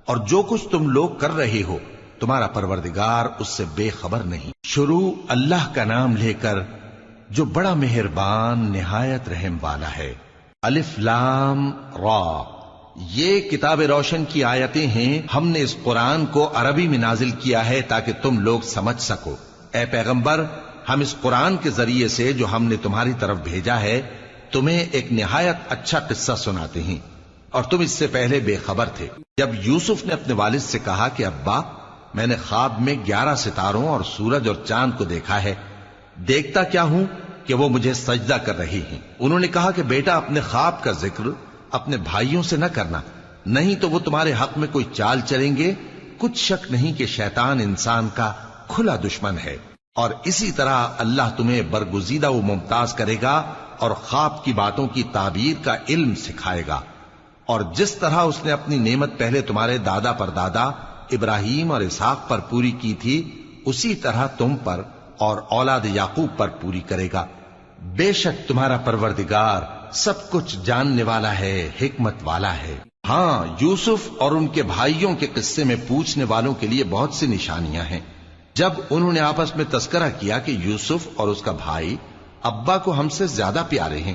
اور جو کچھ تم لوگ کر رہے ہو تمہارا پروردگار اس سے بے خبر نہیں۔ شروع اللہ کا نام لے کر جو بڑا مہربان نہایت رحم والا ہے۔ الف لام را، یہ کتاب روشن کی آیتیں ہیں۔ ہم نے اس قرآن کو عربی میں نازل کیا ہے تاکہ تم لوگ سمجھ سکو۔ اے پیغمبر، ہم اس قرآن کے ذریعے سے جو ہم نے تمہاری طرف بھیجا ہے تمہیں ایک نہایت اچھا قصہ سناتے ہیں، اور تم اس سے پہلے بے خبر تھے۔ جب یوسف نے اپنے والد سے کہا کہ ابا، میں نے خواب میں 11 ستاروں اور سورج اور چاند کو دیکھا ہے، دیکھتا کیا ہوں کہ وہ مجھے سجدہ کر رہی ہیں۔ انہوں نے کہا کہ بیٹا، اپنے خواب کا ذکر اپنے بھائیوں سے نہ کرنا، نہیں تو وہ تمہارے حق میں کوئی چال چلیں گے۔ کچھ شک نہیں کہ شیطان انسان کا کھلا دشمن ہے، اور اسی طرح اللہ تمہیں برگزیدہ و ممتاز کرے گا اور خواب کی باتوں کی تعبیر کا علم سکھائے گا۔ اور جس طرح اس نے اپنی نعمت پہلے تمہارے دادا پر دادا ابراہیم اور اسحاق پر پوری کی تھی، اسی طرح تم پر اور اولاد یعقوب پر پوری کرے گا۔ بے شک تمہارا پروردگار سب کچھ جاننے والا ہے، حکمت والا ہے۔ ہاں، یوسف اور ان کے بھائیوں کے قصے میں پوچھنے والوں کے لیے بہت سی نشانیاں ہیں۔ جب انہوں نے آپس میں تذکرہ کیا کہ یوسف اور اس کا بھائی ابا کو ہم سے زیادہ پیارے ہیں،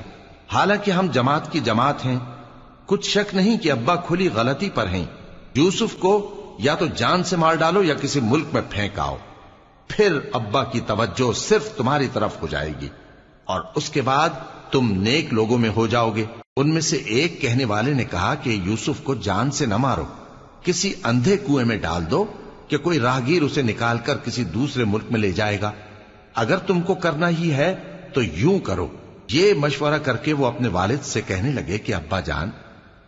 حالانکہ ہم جماعت کی جماعت ہیں، کچھ شک نہیں کہ ابا کھلی غلطی پر ہیں، یوسف کو یا تو جان سے مار ڈالو یا کسی ملک میں پھینک آؤ، پھر ابا کی توجہ صرف تمہاری طرف ہو جائے گی، اور اس کے بعد تم نیک لوگوں میں ہو جاؤ گے۔ ان میں سے ایک کہنے والے نے کہا کہ یوسف کو جان سے نہ مارو، کسی اندھے کنویں میں ڈال دو کہ کوئی راہگیر اسے نکال کر کسی دوسرے ملک میں لے جائے گا۔ اگر تم کو کرنا ہی ہے تو یوں کرو۔ یہ مشورہ کر کے وہ اپنے والد سے کہنے لگے کہ ابا جان،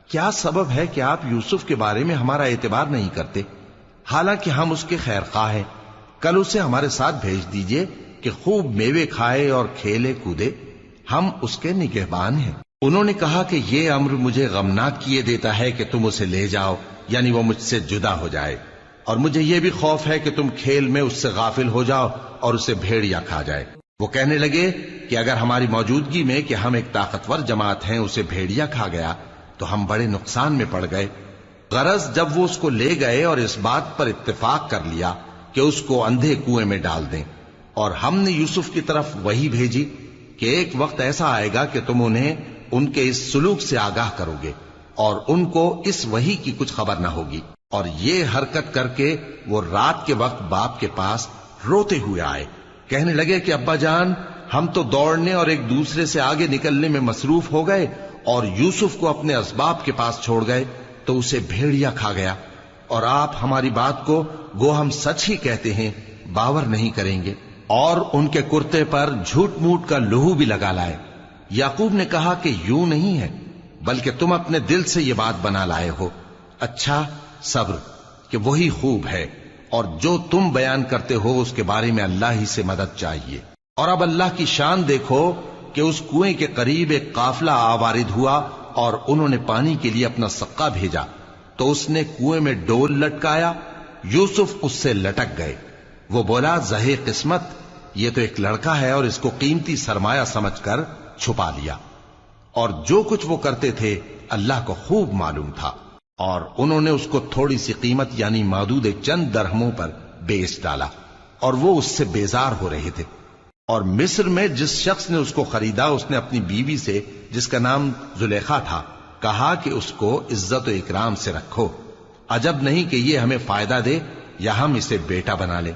کیا سبب ہے کہ آپ یوسف کے بارے میں ہمارا اعتبار نہیں کرتے، حالانکہ ہم اس کے خیر خواہ ہیں؟ کل اسے ہمارے ساتھ بھیج دیجئے کہ خوب میوے کھائے اور کھیلے کودے، ہم اس کے نگہبان ہیں۔ انہوں نے کہا کہ یہ امر مجھے غمناک کیے دیتا ہے کہ تم اسے لے جاؤ، یعنی وہ مجھ سے جدا ہو جائے، اور مجھے یہ بھی خوف ہے کہ تم کھیل میں اس سے غافل ہو جاؤ اور اسے بھیڑیا کھا جائے۔ وہ کہنے لگے کہ اگر ہماری موجودگی میں کہ ہم ایک طاقتور جماعت ہیں اسے بھیڑیا کھا گیا تو ہم بڑے نقصان میں پڑ گئے۔ غرض جب وہ اس کو لے گئے اور اس بات پر اتفاق کر لیا کہ اس کو اندھے کنویں میں ڈال دیں، اور ہم نے یوسف کی طرف وحی بھیجی کہ ایک وقت ایسا آئے گا کہ تم انہیں ان کے اس سلوک سے آگاہ کرو گے، اور ان کو اس وحی کی کچھ خبر نہ ہوگی۔ اور یہ حرکت کر کے وہ رات کے وقت باپ کے پاس روتے ہوئے آئے، کہنے لگے کہ ابا جان، ہم تو دوڑنے اور ایک دوسرے سے آگے نکلنے میں مصروف ہو گئے اور یوسف کو اپنے اسباب کے پاس چھوڑ گئے تو اسے بھیڑیا کھا گیا، اور آپ ہماری بات کو گو ہم سچ ہی کہتے ہیں باور نہیں کریں گے۔ اور ان کے کرتے پر جھوٹ موٹ کا لہو بھی لگا لائے۔ یعقوب نے کہا کہ یوں نہیں ہے، بلکہ تم اپنے دل سے یہ بات بنا لائے ہو۔ اچھا، صبر کہ وہی خوب ہے، اور جو تم بیان کرتے ہو اس کے بارے میں اللہ ہی سے مدد چاہیے۔ اور اب اللہ کی شان دیکھو کہ اس کنویں کے قریب ایک قافلہ آوارد ہوا اور انہوں نے پانی کے لیے اپنا سقا بھیجا، تو اس نے کنویں میں ڈول لٹکایا، یوسف اس سے لٹک گئے۔ وہ بولا، زہے قسمت، یہ تو ایک لڑکا ہے، اور اس کو قیمتی سرمایہ سمجھ کر چھپا لیا۔ اور جو کچھ وہ کرتے تھے اللہ کو خوب معلوم تھا، اور انہوں نے اس کو تھوڑی سی قیمت یعنی مادود چند درہموں پر بیچ ڈالا، اور وہ اس سے بیزار ہو رہے تھے۔ اور مصر میں جس شخص نے اس کو خریدا اس نے اپنی بیوی سے جس کا نام زلیخا تھا کہا کہ اس کو عزت و اکرام سے رکھو، عجب نہیں کہ یہ ہمیں فائدہ دے یا ہم اسے بیٹا بنا لیں۔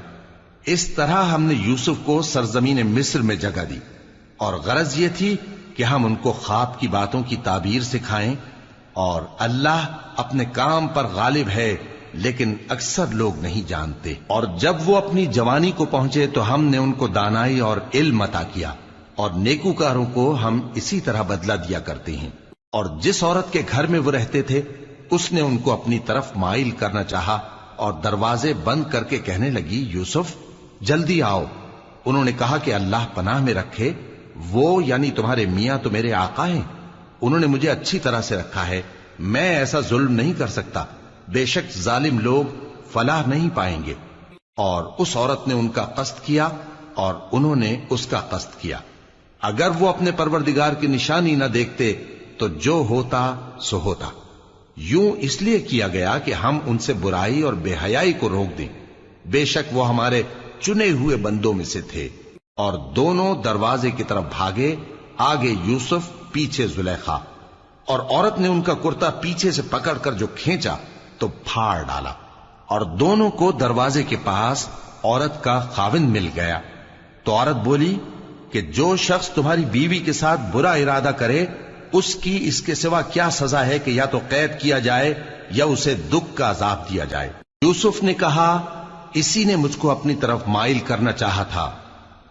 اس طرح ہم نے یوسف کو سرزمین مصر میں جگہ دی، اور غرض یہ تھی کہ ہم ان کو خواب کی باتوں کی تعبیر سکھائیں، اور اللہ اپنے کام پر غالب ہے، لیکن اکثر لوگ نہیں جانتے۔ اور جب وہ اپنی جوانی کو پہنچے تو ہم نے ان کو دانائی اور علم عطا کیا، اور نیکوکاروں کو ہم اسی طرح بدلہ دیا کرتے ہیں۔ اور جس عورت کے گھر میں وہ رہتے تھے اس نے ان کو اپنی طرف مائل کرنا چاہا اور دروازے بند کر کے کہنے لگی، یوسف جلدی آؤ۔ انہوں نے کہا کہ اللہ پناہ میں رکھے، وہ یعنی تمہارے میاں تو میرے آقا ہیں، انہوں نے مجھے اچھی طرح سے رکھا ہے، میں ایسا ظلم نہیں کر سکتا، بے شک ظالم لوگ فلاح نہیں پائیں گے۔ اور اس عورت نے ان کا قصد کیا اور انہوں نے اس کا قصد کیا۔ اگر وہ اپنے پروردگار کی نشانی نہ دیکھتے تو جو ہوتا سو ہوتا۔ یوں اس لیے کیا گیا کہ ہم ان سے برائی اور بے حیائی کو روک دیں، بے شک وہ ہمارے چنے ہوئے بندوں میں سے تھے۔ اور دونوں دروازے کی طرف بھاگے، آگے یوسف پیچھے زلیخا، اور عورت نے ان کا کرتا پیچھے سے پکڑ کر جو کھینچا تو پھاڑ ڈالا، اور دونوں کو دروازے کے پاس عورت کا خاوند مل گیا۔ تو عورت بولی کہ جو شخص تمہاری بیوی کے ساتھ برا ارادہ کرے اس کی اس کے سوا کیا سزا ہے کہ یا تو قید کیا جائے یا اسے دکھ کا عذاب دیا جائے۔ یوسف نے کہا، اسی نے مجھ کو اپنی طرف مائل کرنا چاہا تھا۔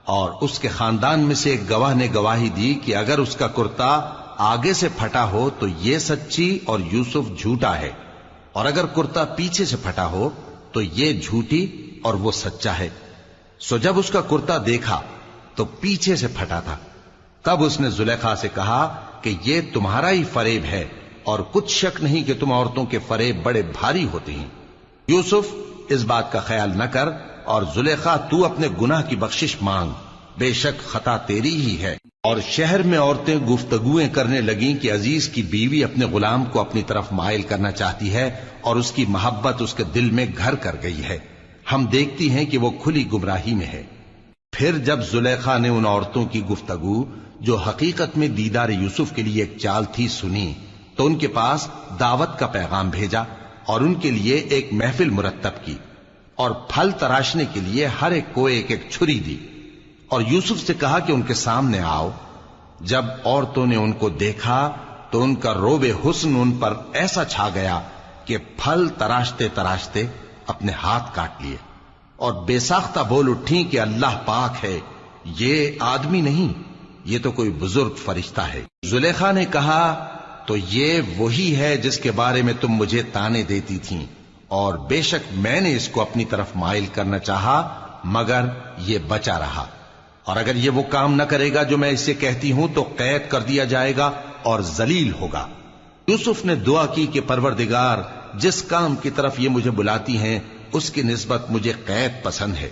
اور اس کے خاندان میں سے ایک گواہ نے گواہی دی کہ اگر اس کا کرتا آگے سے پھٹا ہو تو یہ سچی اور یوسف جھوٹا ہے، اور اگر کرتا پیچھے سے پھٹا ہو تو یہ جھوٹی اور وہ سچا ہے۔ سو جب اس کا کرتا دیکھا تو پیچھے سے پھٹا تھا، تب اس نے زلیخا سے کہا کہ یہ تمہارا ہی فریب ہے، اور کچھ شک نہیں کہ تم عورتوں کے فریب بڑے بھاری ہوتے ہیں۔ یوسف اس بات کا خیال نہ کر، اور زلیخا تو اپنے گناہ کی بخشش مانگ، بے شک خطا تیری ہی ہے۔ اور شہر میں عورتیں گفتگویں کرنے لگیں کہ عزیز کی بیوی اپنے غلام کو اپنی طرف مائل کرنا چاہتی ہے اور اس کی محبت اس کے دل میں گھر کر گئی ہے، ہم دیکھتی ہیں کہ وہ کھلی گمراہی میں ہے۔ پھر جب زلیخا نے ان عورتوں کی گفتگو جو حقیقت میں دیدار یوسف کے لیے ایک چال تھی سنی تو ان کے پاس دعوت کا پیغام بھیجا اور ان کے لیے ایک محفل مرتب کی، اور پھل تراشنے کے لیے ہر ایک کو ایک ایک چھری دی، اور یوسف سے کہا کہ ان کے سامنے آؤ۔ جب عورتوں نے ان کو دیکھا تو ان کا روب حسن ان پر ایسا چھا گیا کہ پھل تراشتے تراشتے اپنے ہاتھ کاٹ لیے، اور بے ساختہ بول اٹھیں کہ اللہ پاک ہے، یہ آدمی نہیں، یہ تو کوئی بزرگ فرشتہ ہے۔ زلیخا نے کہا، تو یہ وہی ہے جس کے بارے میں تم مجھے تانے دیتی تھیں، اور بے شک میں نے اس کو اپنی طرف مائل کرنا چاہا مگر یہ بچا رہا، اور اگر یہ وہ کام نہ کرے گا جو میں اسے کہتی ہوں تو قید کر دیا جائے گا اور ذلیل ہوگا۔ یوسف نے دعا کی کہ پروردگار جس کام کی طرف یہ مجھے بلاتی ہیں اس کی نسبت مجھے قید پسند ہے،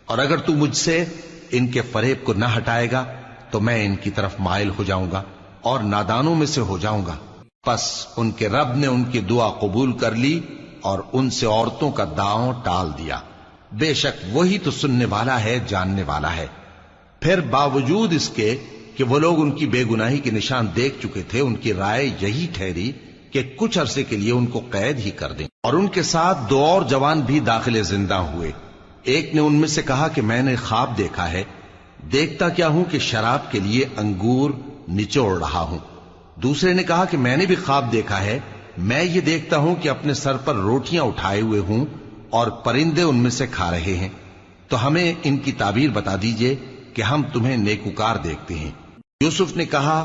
اور اگر تو مجھ سے ان کے فریب کو نہ ہٹائے گا تو میں ان کی طرف مائل ہو جاؤں گا اور نادانوں میں سے ہو جاؤں گا۔ پس ان کے رب نے ان کی دعا قبول کر لی اور ان سے عورتوں کا داؤں ٹال دیا، بے شک وہی تو سننے والا ہے، جاننے والا ہے۔ پھر باوجود اس کے کہ وہ لوگ ان کی بے گناہی کے نشان دیکھ چکے تھے، ان کی رائے یہی ٹھہری کہ کچھ عرصے کے لیے ان کو قید ہی کر دیں، اور ان کے ساتھ دو اور جوان بھی داخل زندہ ہوئے۔ ایک نے ان میں سے کہا کہ میں نے خواب دیکھا ہے، دیکھتا کیا ہوں کہ شراب کے لیے انگور نچوڑ رہا ہوں۔ دوسرے نے کہا کہ میں نے بھی خواب دیکھا ہے، میں یہ دیکھتا ہوں کہ اپنے سر پر روٹیاں اٹھائے ہوئے ہوں اور پرندے ان میں سے کھا رہے ہیں، تو ہمیں ان کی تعبیر بتا دیجئے کہ ہم تمہیں نیکوکار دیکھتے ہیں۔ یوسف نے کہا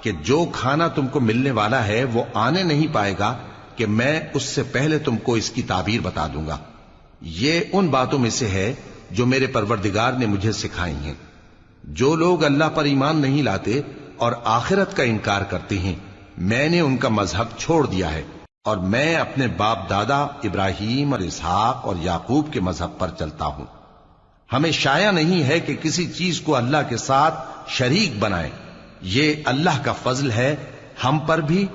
کہ جو کھانا تم کو ملنے والا ہے وہ آنے نہیں پائے گا کہ میں اس سے پہلے تم کو اس کی تعبیر بتا دوں گا۔ یہ ان باتوں میں سے ہے جو میرے پروردگار نے مجھے سکھائی ہیں۔ جو لوگ اللہ پر ایمان نہیں لاتے اور آخرت کا انکار کرتے ہیں، میں نے ان کا مذہب چھوڑ دیا ہے، اور میں اپنے باپ دادا ابراہیم اور اسحاق اور یعقوب کے مذہب پر چلتا ہوں۔ ہمیں شایع نہیں ہے کہ کسی چیز کو اللہ کے ساتھ شریک بنائیں، یہ اللہ کا فضل ہے ہم پر بھی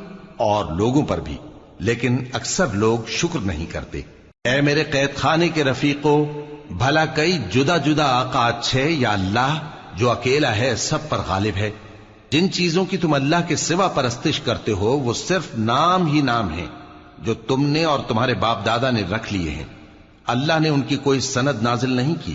اور لوگوں پر بھی، لیکن اکثر لوگ شکر نہیں کرتے۔ اے میرے قید خانے کے رفیقو، بھلا کئی جدا جدا آقا اچھے یا اللہ جو اکیلا ہے سب پر غالب ہے؟ جن چیزوں کی تم اللہ کے سوا پرستش کرتے ہو وہ صرف نام ہی نام ہیں جو تم نے اور تمہارے باپ دادا نے رکھ لیے ہیں، اللہ نے ان کی کوئی سند نازل نہیں کی۔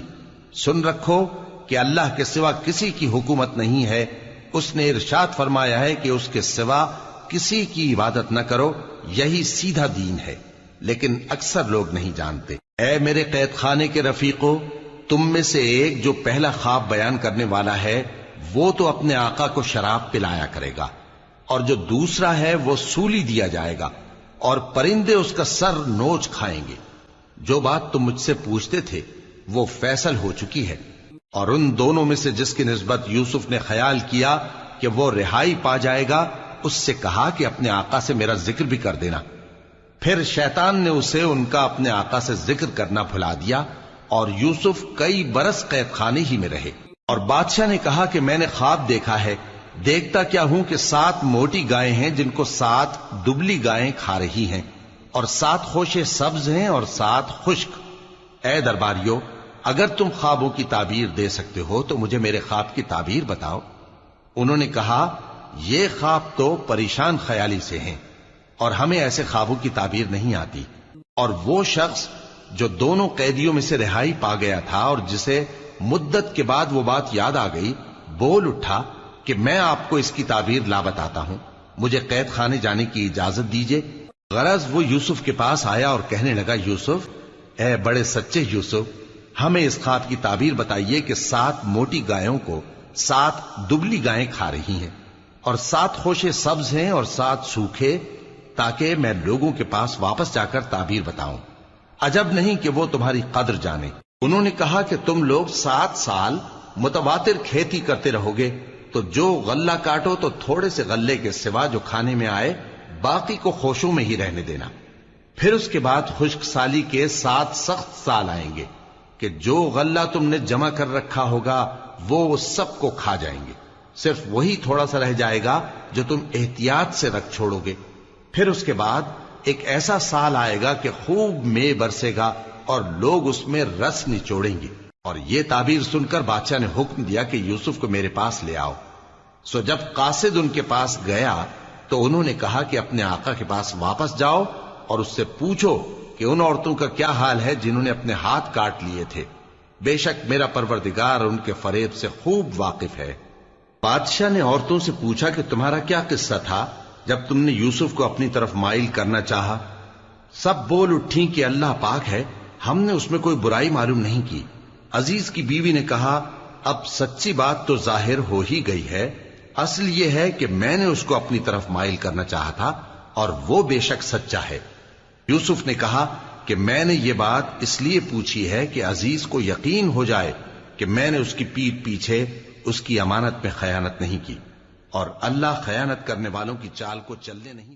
سن رکھو کہ اللہ کے سوا کسی کی حکومت نہیں ہے، اس نے ارشاد فرمایا ہے کہ اس کے سوا کسی کی عبادت نہ کرو، یہی سیدھا دین ہے۔ لیکن اکثر لوگ نہیں جانتے۔ اے میرے قید خانے کے رفیقو، تم میں سے ایک جو پہلا خواب بیان کرنے والا ہے وہ تو اپنے آقا کو شراب پلایا کرے گا، اور جو دوسرا ہے وہ سولی دیا جائے گا اور پرندے اس کا سر نوچ کھائیں گے۔ جو بات تم مجھ سے پوچھتے تھے وہ فیصل ہو چکی ہے۔ اور ان دونوں میں سے جس کی نسبت یوسف نے خیال کیا کہ وہ رہائی پا جائے گا، اس سے کہا کہ اپنے آقا سے میرا ذکر بھی کر دینا۔ پھر شیطان نے اسے ان کا اپنے آقا سے ذکر کرنا بھلا دیا، اور یوسف کئی برس قید خانے ہی میں رہے۔ اور بادشاہ نے کہا کہ میں نے خواب دیکھا ہے، دیکھتا کیا ہوں کہ 7 موٹی گائیں ہیں جن کو 7 دبلی گائیں کھا رہی ہیں، اور 7 خوشے سبز ہیں اور 7 خشک۔ اے درباریو، اگر تم خوابوں کی تعبیر دے سکتے ہو تو مجھے میرے خواب کی تعبیر بتاؤ۔ انہوں نے کہا، یہ خواب تو پریشان خیالی سے ہیں اور ہمیں ایسے خوابوں کی تعبیر نہیں آتی۔ اور وہ شخص جو دونوں قیدیوں میں سے رہائی پا گیا تھا اور جسے مدت کے بعد وہ بات یاد آ گئی، بول اٹھا کہ میں آپ کو اس کی تعبیر لا بتاتا ہوں، مجھے قید خانے جانے کی اجازت دیجیے۔ غرض وہ یوسف کے پاس آیا اور کہنے لگا، یوسف، اے بڑے سچے یوسف، ہمیں اس خواب کی تعبیر بتائیے کہ 7 موٹی گایوں کو 7 دبلی گائیں کھا رہی ہیں، اور 7 خوشے سبز ہیں اور 7 سوکھے، تاکہ میں لوگوں کے پاس واپس جا کر تعبیر بتاؤں۔ عجب نہیں کہ وہ تمہاری قدر جانے۔ انہوں نے کہا کہ تم لوگ 7 سال متواتر کھیتی کرتے رہو گے، تو جو غلہ کاٹو تو تھوڑے سے غلے کے سوا جو کھانے میں آئے باقی کو خوشوں میں ہی رہنے دینا۔ پھر اس کے بعد خشک سالی کے 7 سخت سال آئیں گے کہ جو غلہ تم نے جمع کر رکھا ہوگا وہ سب کو کھا جائیں گے، صرف وہی تھوڑا سا رہ جائے گا جو تم احتیاط سے رکھ چھوڑو گے۔ پھر اس کے بعد ایک ایسا سال آئے گا کہ خوب مے برسے گا اور لوگ اس میں رس نچوڑیں گے۔ اور یہ تعبیر سن کر بادشاہ نے حکم دیا کہ یوسف کو میرے پاس لے آؤ۔ سو جب قاصد ان کے پاس گیا تو انہوں نے کہا کہ اپنے آقا کے پاس واپس جاؤ اور اس سے پوچھو کہ ان عورتوں کا کیا حال ہے جنہوں نے اپنے ہاتھ کاٹ لیے تھے، بے شک میرا پروردگار ان کے فریب سے خوب واقف ہے۔ بادشاہ نے عورتوں سے پوچھا کہ تمہارا کیا قصہ تھا جب تم نے یوسف کو اپنی طرف مائل کرنا چاہا؟ سب بول اٹھیں کہ اللہ پاک ہے، ہم نے اس میں کوئی برائی معلوم نہیں کی۔ عزیز کی بیوی نے کہا، اب سچی بات تو ظاہر ہو ہی گئی ہے، اصل یہ ہے کہ میں نے اس کو اپنی طرف مائل کرنا چاہا تھا اور وہ بے شک سچا ہے۔ یوسف نے کہا کہ میں نے یہ بات اس لیے پوچھی ہے کہ عزیز کو یقین ہو جائے کہ میں نے اس کی پیٹھ پیچھے اس کی امانت میں خیانت نہیں کی، اور اللہ خیانت کرنے والوں کی چال کو چلنے نہیں